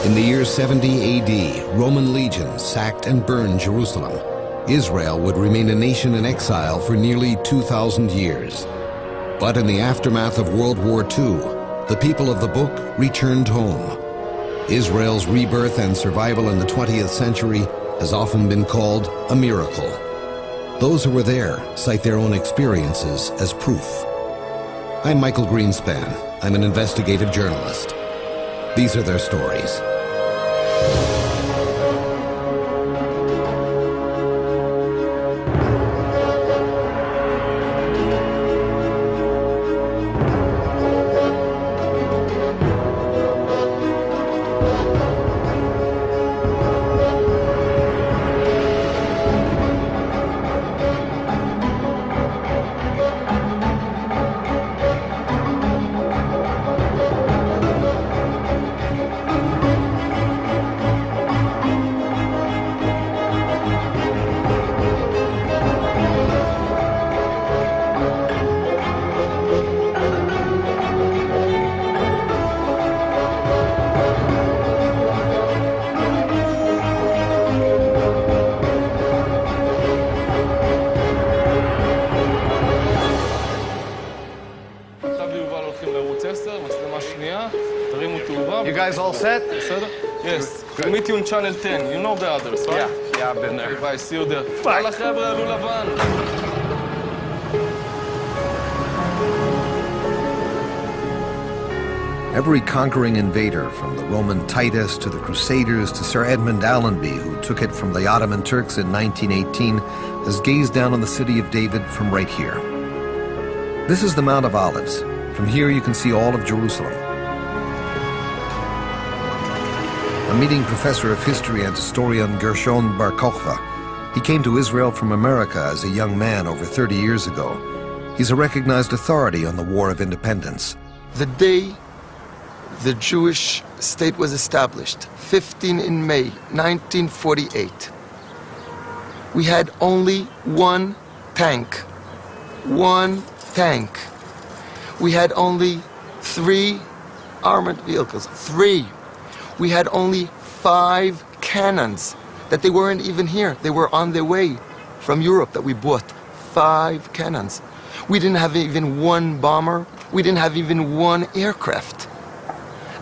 In the year 70 AD, Roman legions sacked and burned Jerusalem. Israel would remain a nation in exile for nearly 2,000 years. But in the aftermath of World War II, the people of the book returned home. Israel's rebirth and survival in the 20th century has often been called a miracle. Those who were there cite their own experiences as proof. I'm Michael Greenspan. I'm an investigative journalist. These are their stories. You guys all set? Yes. We'll meet you on channel 10. You know the others, right? Yeah, I've been there. Bye, see you there. Bye. יאללה חבר'ה, עלו לבן. Every conquering invader, from the Roman Titus to the Crusaders to Sir Edmund Allenby, who took it from the Ottoman Turks in 1918, has gazed down on the city of David from right here. This is the Mount of Olives. From here you can see all of Jerusalem. I'm meeting Professor of History and Historian Gershon Bar Kokhba. He came to Israel from America as a young man over 30 years ago. He's a recognized authority on the War of Independence. The day the Jewish state was established, 15 in May 1948, we had only one tank. One tank. We had only 3 armored vehicles. 3. We had only 5 cannons, that they weren't even here. They were on their way from Europe that we bought. 5 cannons. We didn't have even 1 bomber. We didn't have even 1 aircraft.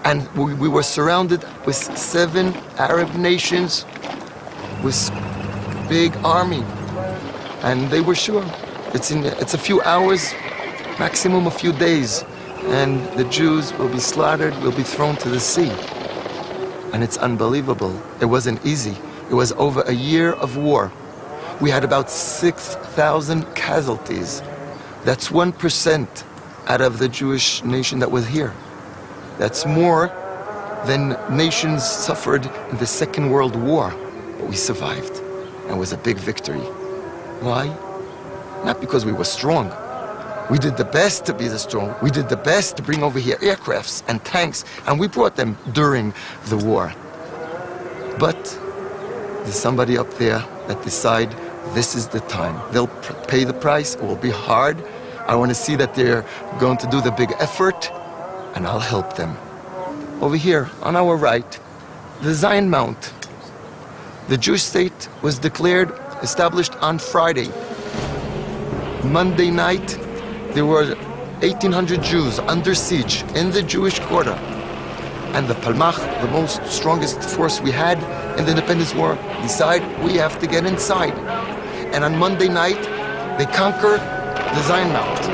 And we were surrounded with 7 Arab nations with big army. And they were sure it's a few hours, maximum a few days, and the Jews will be slaughtered, will be thrown to the sea. And it's unbelievable. It wasn't easy. It was over a year of war. We had about 6,000 casualties. That's 1% out of the Jewish nation that was here. That's more than nations suffered in the Second World War. But we survived. And it was a big victory. Why? Not because we were strong. We did the best to be the strong. We did the best to bring over here aircrafts and tanks, and we brought them during the war. But there's somebody up there that decide this is the time. They'll pay the price. It will be hard. I want to see that they're going to do the big effort, and I'll help them. Over here, on our right, the Zion Mount. The Jewish state was established on Friday. Monday night, there were 1,800 Jews under siege in the Jewish quarter. And the Palmach, the most strongest force we had in the Independence War, decide we have to get inside. And on Monday night, they conquer the Zion Mount.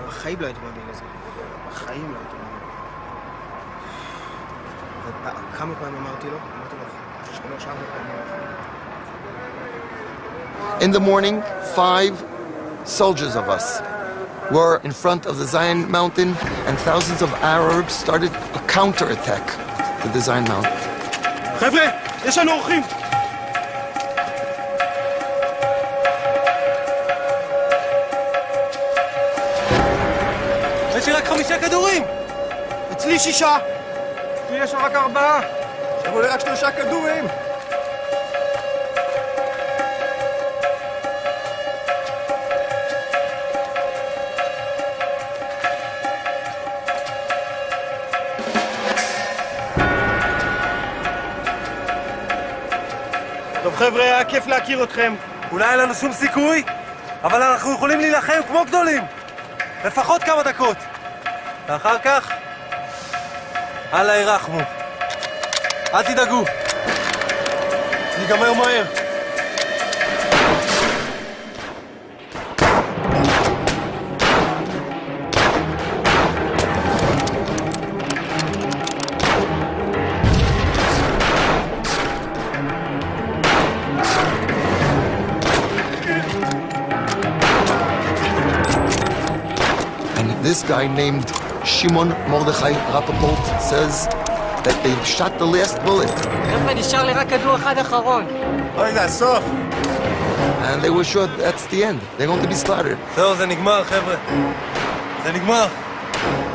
בחיים לא הייתי מאמין לזה. בחיים לא הייתי מאמין. וכמה פעמים אמרתי לו, In the morning, 5 soldiers of us were in front of the Zion Mountain, and thousands of Arabs started a counterattack to the Zion Mountain. חבר'ה, יש לנו אורחים! יש לי רק 5 כדורים! אצלי 6! יש רק 4! שמעו לי רק 3 כדורים! טוב חבר'ה, היה כיף להכיר אתכם. אולי אין לנו שום סיכוי, אבל אנחנו יכולים להילחם כמו גדולים. לפחות כמה דקות. ואחר כך, אללה ירחמו. אל תדאגו. ניגמר מהר. This guy named Shimon Mordechai Rapaport says that they shot the last bullet. And they were sure that's the end. They're going to be slaughtered. זהו, זה נגמר, חבר'ה. זה נגמר.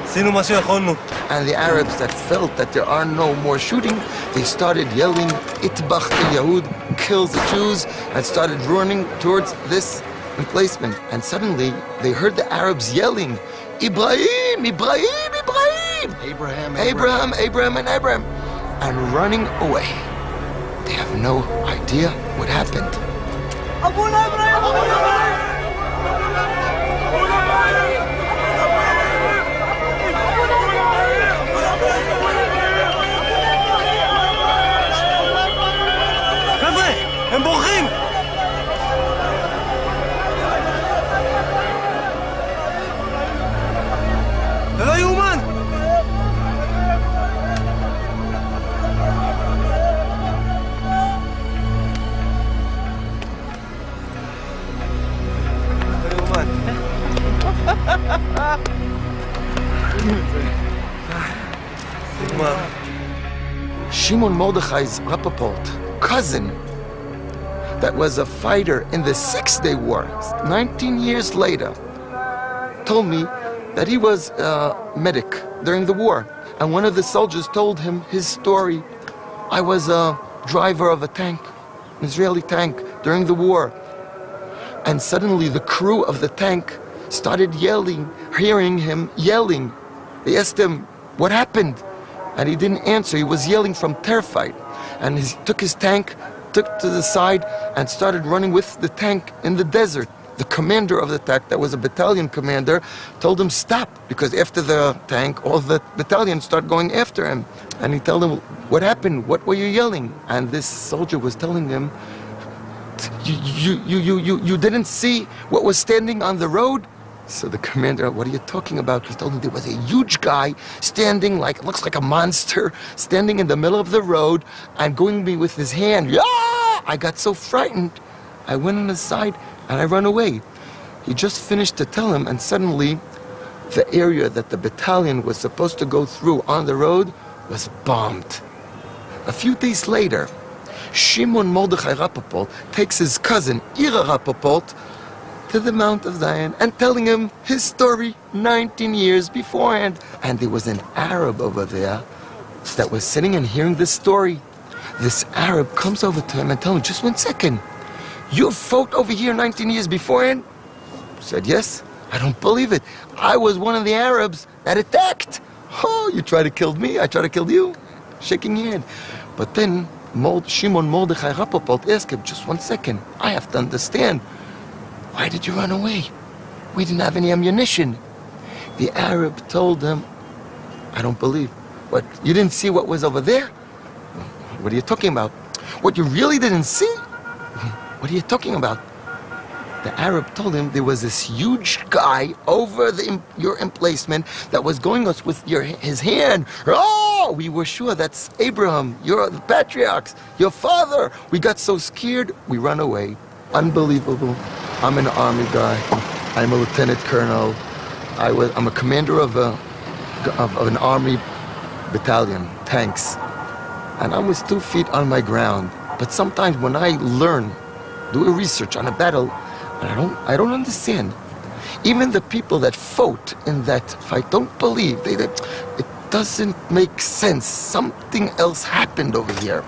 עשינו מה שיכולנו. And the Arabs that felt that there are no more shooting, they started yelling, Itbach el-Yahud, kill the Jews, and started running towards this emplacement. And suddenly, they heard the Arabs yelling, Ibrahim, Ibrahim, Ibrahim! Abraham, and Abraham! And running away. They have no idea what happened. חבר'ה, הם בורחים! זה לא יאומן! Shimon Mordechai's Rapaport cousin, that was a fighter in the Six-Day War, 19 years later, told me that he was a medic during the war. And one of the soldiers told him his story. I was a driver of a tank, an Israeli tank, during the war. And suddenly the crew of the tank started yelling, hearing him yelling. They asked him, what happened? And he didn't answer. He was yelling from terrified. And he took his tank, took to the side, and started running with the tank in the desert. The commander of the tank, that was a battalion commander, told him stop, because after the tank, all the battalion started going after him. And he told him, what happened? What were you yelling? And this soldier was telling him, you didn't see what was standing on the road? So the commander, what are you talking about? He told him there was a huge guy standing like, looks like a monster, standing in the middle of the road and going me with his hand. Yeah! I got so frightened. I went on the side and I ran away. He just finished to tell him, and suddenly the area that the battalion was supposed to go through on the road was bombed. A few days later, Shimon Mordechai Rapaport takes his cousin, Ira Rapaport, to the Mount of Zion and telling him his story 19 years beforehand. And there was an Arab over there that was sitting and hearing this story. This Arab comes over to him and tells him, just 1 second, you fought over here 19 years beforehand? He said, yes. I don't believe it. I was one of the Arabs that attacked. Oh, you tried to kill me, I tried to kill you. Shaking your hand. But then Shimon Mordechai Rapaport asked him, just 1 second, I have to understand. Why did you run away? We didn't have any ammunition. The Arab told him, I don't believe. What, you didn't see what was over there? What are you talking about? What, you really didn't see? What are you talking about? The Arab told him there was this huge guy over your emplacement that was going us with his hand. Oh, we were sure that's Abraham, you're the patriarchs, your father. We got so scared, we ran away. Unbelievable. I'm an army guy. I'm a lieutenant colonel. I'm a commander of an army battalion, tanks. And I was 2 feet on my ground. But sometimes when I learn, do a research on a battle, and I don't understand. Even the people that fought in that fight don't believe. It doesn't make sense. Something else happened over here.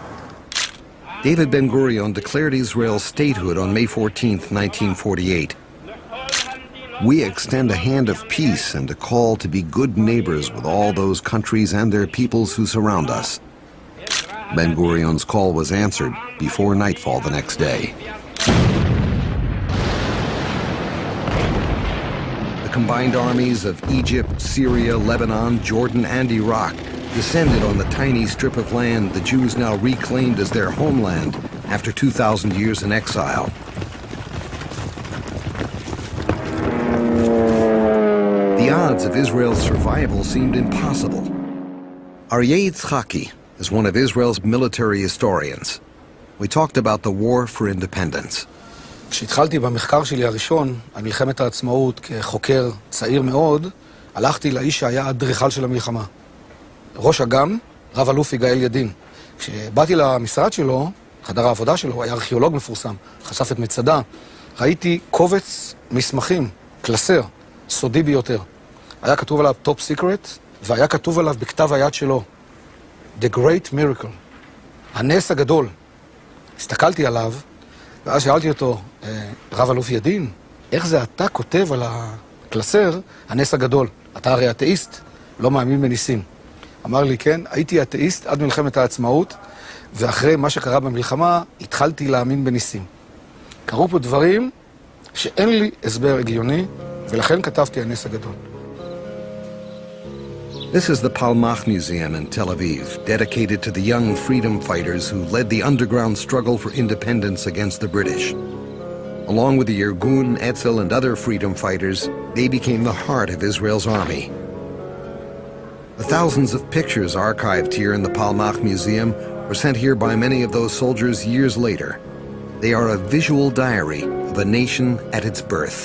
David Ben-Gurion declared Israel's statehood on May 14, 1948. We extend a hand of peace and a call to be good neighbors with all those countries and their peoples who surround us. Ben-Gurion's call was answered before nightfall the next day. The combined armies of Egypt, Syria, Lebanon, Jordan, and Iraq descended on the tiny strip of land the Jews now reclaimed as their homeland after 2,000 years in exile. The odds of Israel's survival seemed impossible. Aryeh Yitzhaki is one of Israel's military historians. We talked about the war for independence. כשהתחלתי במחקר שלי הראשון על מלחמת העצמאות כחוקר צעיר מאוד, הלכתי לאיש שהיה אדריכל של המלחמה. ראש אג"ם, רב אלוף יגאל ידין. כשבאתי למשרד שלו, חדר העבודה שלו, היה ארכיאולוג מפורסם, חשף את מצדה, ראיתי קובץ מסמכים, קלסר, סודי ביותר. היה כתוב עליו טופ סיקרט, והיה כתוב עליו בכתב היד שלו, The Great Miracle, הנס הגדול. הסתכלתי עליו, ואז שאלתי אותו, רב אלוף ידין, איך זה אתה כותב על הקלסר, הנס הגדול? אתה הרי אתאיסט, לא מאמין בניסים. אמר לי, כן, הייתי אתאיסט עד מלחמת העצמאות, ואחרי מה שקרה במלחמה, התחלתי להאמין בניסים. קרו פה דברים שאין לי הסבר הגיוני, ולכן כתבתי הנס הגדול. This is the Palmach Museum in Tel Aviv, dedicated to the young freedom fighters who led the underground struggle for independence against the British. Along with the Irgun, Etzel, and other freedom fighters, they became the heart of Israel's army. The thousands of pictures archived here in the Palmach Museum were sent here by many of those soldiers years later. They are a visual diary of a nation at its birth.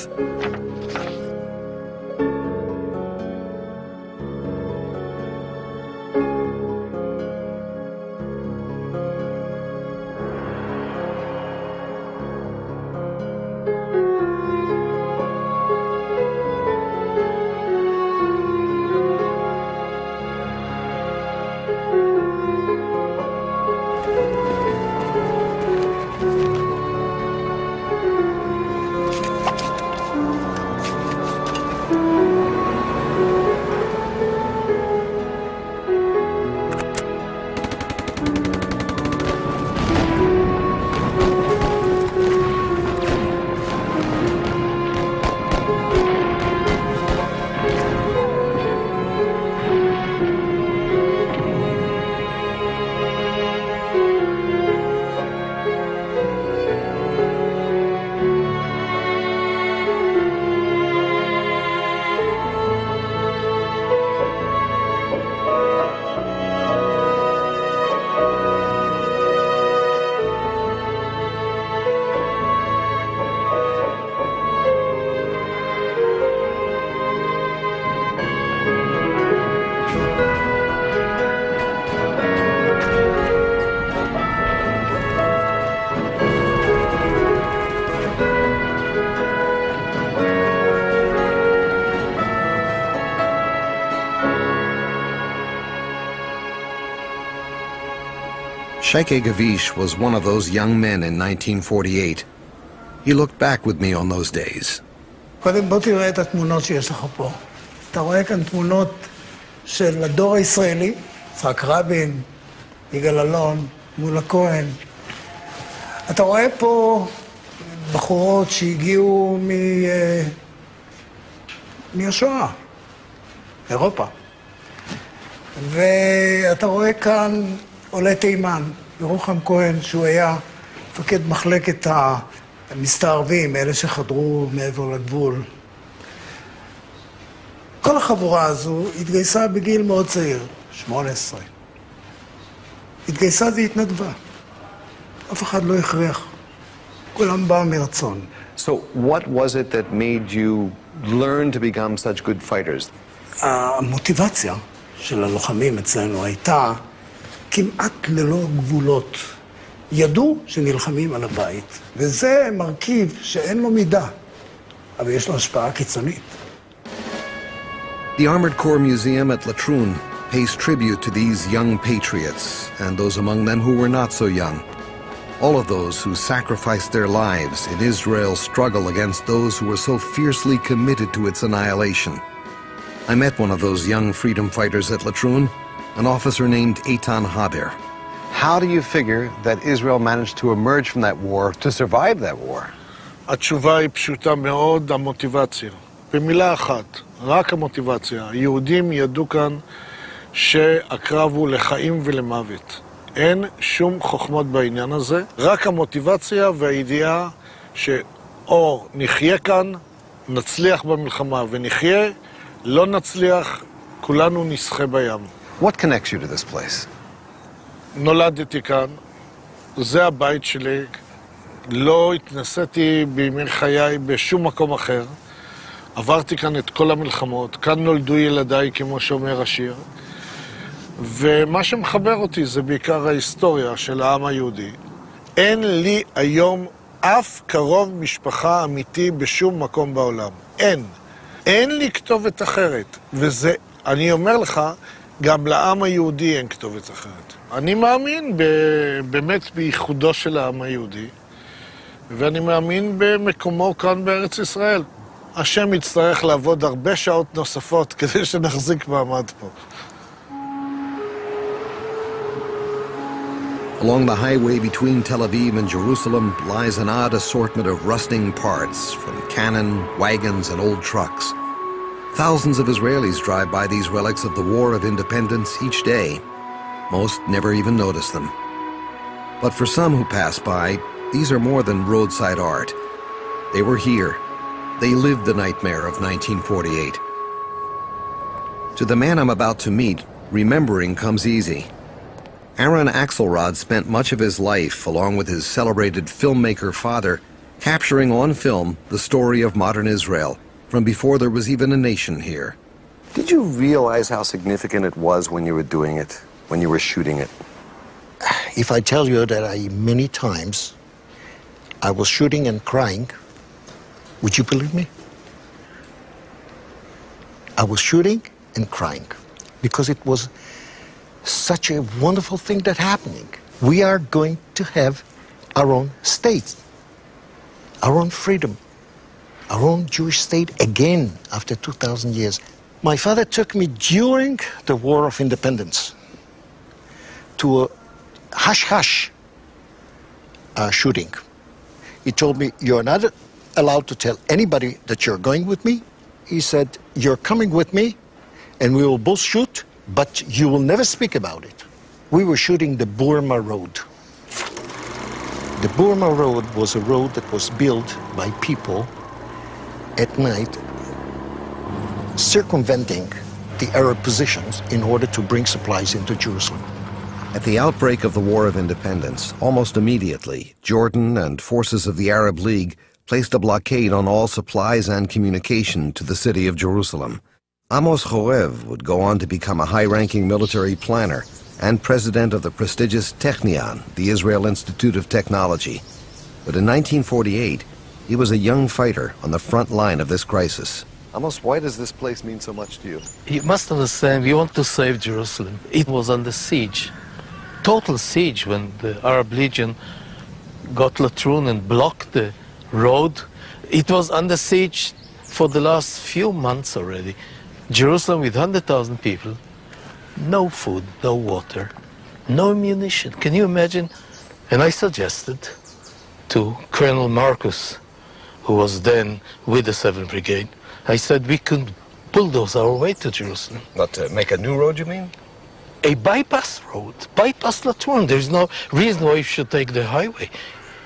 Sheikh Gavish was one of those young men in 1948. He looked back with me on those days. קודם בוא תראה את התמונות שיש לך פה. אתה רואה כאן תמונות של הדור הישראלי, יצחק רבין, יגאל אלון, מולה כהן. אתה רואה פה בחורות שהגיעו מהשואה, אירופה. ואתה רואה כאן עולה תימן, ירוחם כהן, שהוא היה מפקד מחלקת המסתערבים, אלה שחדרו מעבר לגבול. כל החבורה הזו התגייסה בגיל מאוד צעיר, 18. התגייסה והתנדבה. אף אחד לא הכריח. כולם באו מרצון. So what was it that made you learn to become such good fighters? המוטיבציה של הלוחמים אצלנו הייתה כמעט ללא גבולות. ידעו שנלחמים על הבית, וזה מרכיב שאין לו מידה, אבל יש לו השפעה קיצונית. The Armored Corps Museum at Latrun pays tribute to these young patriots and those among them who were not so young. All of those who sacrificed their lives in Israel's struggle against those who were so fiercely committed to its annihilation. I met one of those young freedom fighters at Latrun, an officer named Eitan Haber. How do you figure that Israel managed to emerge from that war, to survive that war? התשובה היא פשוטה מאוד, המוטיבציה. במילה אחת, רק המוטיבציה. היהודים ידעו כאן שהקרב הוא לחיים ולמוות. אין שום חוכמות בעניין הזה, רק המוטיבציה והידיעה שאו נחיה כאן, נצליח במלחמה, ונחיה, לא נצליח, כולנו נשחה בים. What connects you to this place? נולדתי כאן, זה הבית שלי, לא התנסיתי בימי חיי בשום מקום אחר, עברתי כאן את כל המלחמות, כאן נולדו ילדיי כמו שאומר השיר, ומה שמחבר אותי זה בעיקר ההיסטוריה של העם היהודי. אין לי היום אף קרוב משפחה אמיתי בשום מקום בעולם. אין לי כתובת אחרת, וזה, אני אומר לך, גם לעם היהודי אין כתובת אחרת. אני מאמין באמת בייחודו של העם היהודי, ואני מאמין במקומו כאן בארץ ישראל. השם יצטרך לעבוד הרבה שעות נוספות כדי שנחזיק מעמד פה. Along the highway between Tel Aviv and Jerusalem lies an odd assortment of rusting parts from cannon, wagons, and old trucks. Thousands of Israelis drive by these relics of the War of Independence each day. Most never even notice them. But for some who pass by, these are more than roadside art. They were here. They lived the nightmare of 1948. To the man I'm about to meet, remembering comes easy. Aaron Axelrod spent much of his life, along with his celebrated filmmaker father, capturing on film the story of modern Israel, from before there was even a nation here. Did you realize how significant it was when you were doing it, when you were shooting it? If I tell you that many times I was shooting and crying, would you believe me? I was shooting and crying because it was such a wonderful thing that happening. We are going to have our own state, our own freedom, our own Jewish state again after 2,000 years. My father took me during the War of Independence to a hush-hush shooting. He told me, you're not allowed to tell anybody that you're going with me. He said, you're coming with me and we will both shoot, but you will never speak about it. We were shooting the Burma Road. The Burma Road was a road that was built by people at night, circumventing the Arab positions in order to bring supplies into Jerusalem. At the outbreak of the War of Independence, almost immediately, Jordan and forces of the Arab League placed a blockade on all supplies and communication to the city of Jerusalem. Amos Chorev would go on to become a high-ranking military planner and president of the prestigious Technion, the Israel Institute of Technology. But in 1948, he was a young fighter on the front line of this crisis. Amos, why does this place mean so much to you? You must understand, we want to save Jerusalem. It was under siege, total siege, when the Arab Legion got Latrun and blocked the road. It was under siege for the last few months already. Jerusalem with 100,000 people, no food, no water, no ammunition. Can you imagine? And I suggested to Colonel Marcus, who was then with the 7th Brigade, I said we could bulldoze our way to Jerusalem. What, to make a new road, you mean? A bypass road, bypass Latrun. There's no reason why we should take the highway.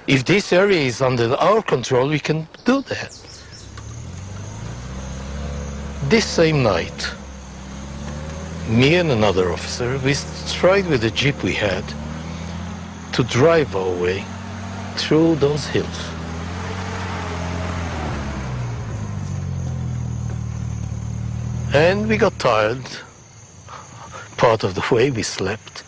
If this area is under our control, we can do that. This same night, me and another officer, we tried with the jeep we had to drive our way through those hills. And we got tired. Part of the way we slept.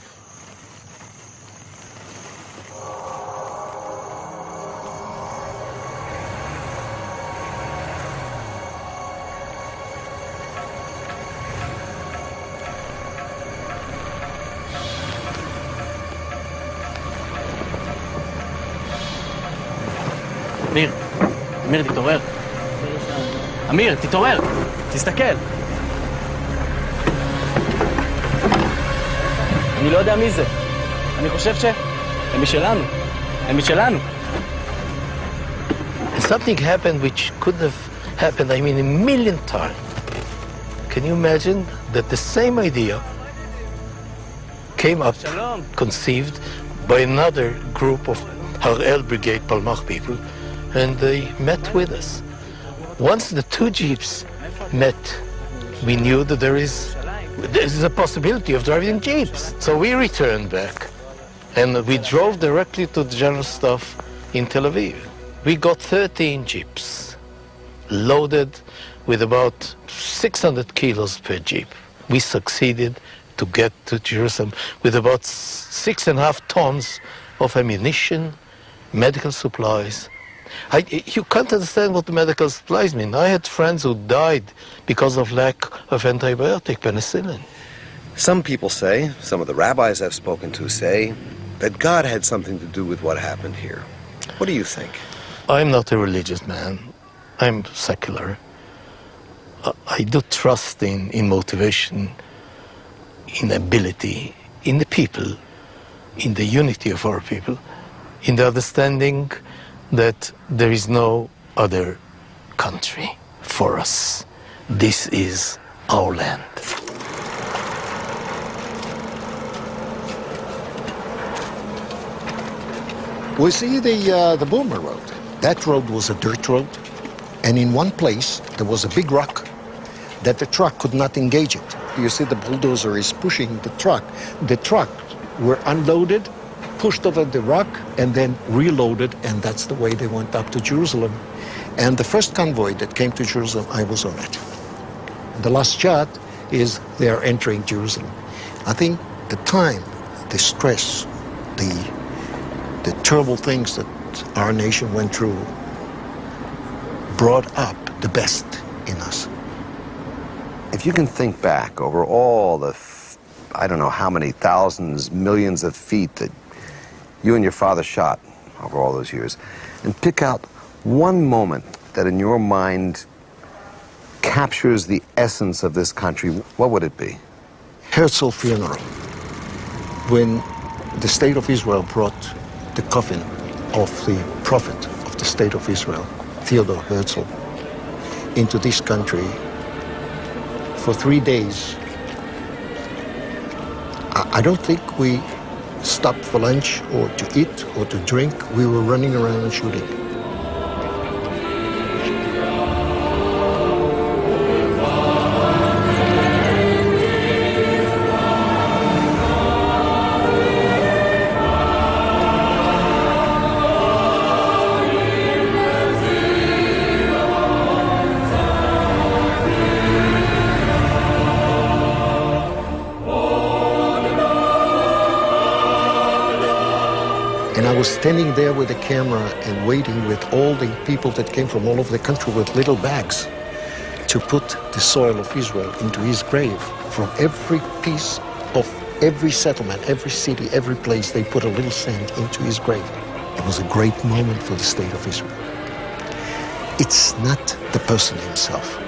אמיר, תתעורר. אמיר, תתעורר! תסתכל! אני לא יודע מי זה. אני חושב הם משלנו. הם משלנו. Something happened which could have happened, I mean, a million times. Can you imagine that the same idea came up, conceived by another group of Harel Brigade Palmach people, and they met with us. Once the two jeeps met, we knew that there is a possibility of driving jeeps. So we returned back, and we drove directly to the General Staff in Tel Aviv. We got 13 jeeps, loaded with about 600 kilos per jeep. We succeeded to get to Jerusalem with about 6.5 tons of ammunition, medical supplies. You can't understand what the medical supplies mean. I had friends who died because of lack of antibiotic penicillin. Some people say, some of the rabbis I've spoken to say, that God had something to do with what happened here. What do you think? I'm not a religious man. I'm secular. I do trust in motivation, in ability, in the people, in the unity of our people, in the understanding that there is no other country for us. This is our land. We see the Boomer Road. That road was a dirt road, and in one place there was a big rock that the truck could not engage it. You see the bulldozer is pushing the truck. The truck were unloaded, pushed over the rock, and then reloaded, and that's the way they went up to Jerusalem. And the first convoy that came to Jerusalem, I was on it. The last shot is they're entering Jerusalem. I think the time, the stress, the terrible things that our nation went through brought up the best in us. If you can think back over all the, I don't know how many thousands, millions of feet that you and your father shot over all those years, and pick out one moment that in your mind captures the essence of this country, what would it be? Herzl funeral. When the state of Israel brought the coffin of the prophet of the state of Israel, Theodor Herzl, into this country for 3 days. I don't think we stopped for lunch or to eat or to drink. We were running around and shooting. I was standing there with the camera and waiting with all the people that came from all over the country with little bags to put the soil of Israel into his grave. From every piece of every settlement, every city, every place, they put a little sand into his grave. It was a great moment for the state of Israel. It's not the person himself.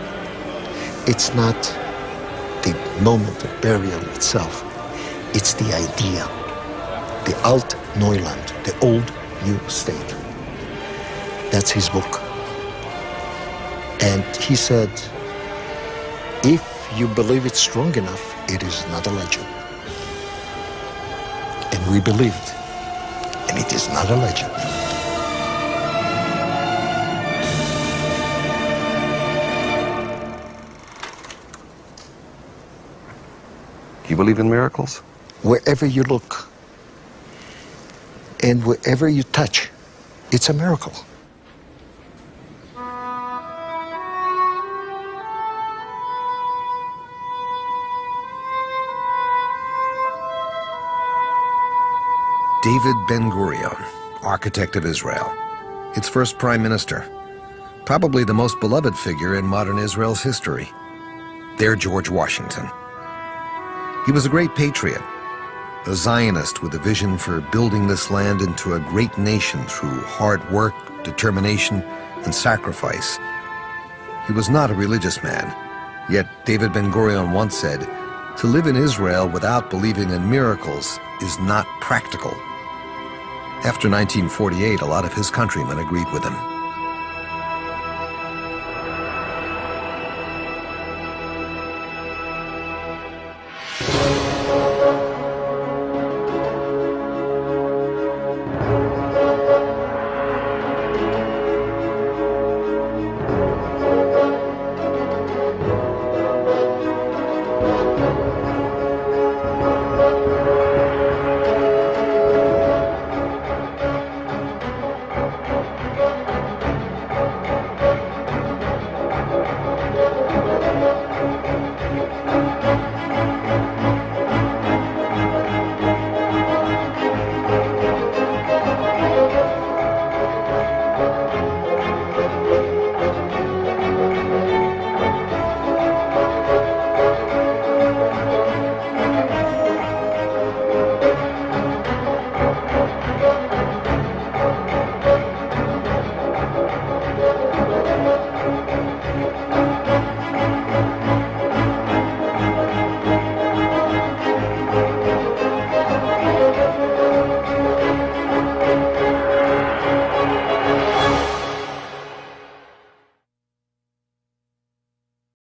It's not the moment of burial itself. It's the idea. The Alt Neuland, the old new state. That's his book. And he said, if you believe it's strong enough, it is not a legend. And we believed, and it is not a legend. Do you believe in miracles? Wherever you look, and wherever you touch, it's a miracle. David Ben-Gurion, architect of Israel, its first prime minister, probably the most beloved figure in modern Israel's history. Their George Washington. He was a great patriot, a Zionist with a vision for building this land into a great nation through hard work, determination, and sacrifice. He was not a religious man, yet David Ben-Gurion once said, "To live in Israel without believing in miracles is not practical." After 1948, a lot of his countrymen agreed with him.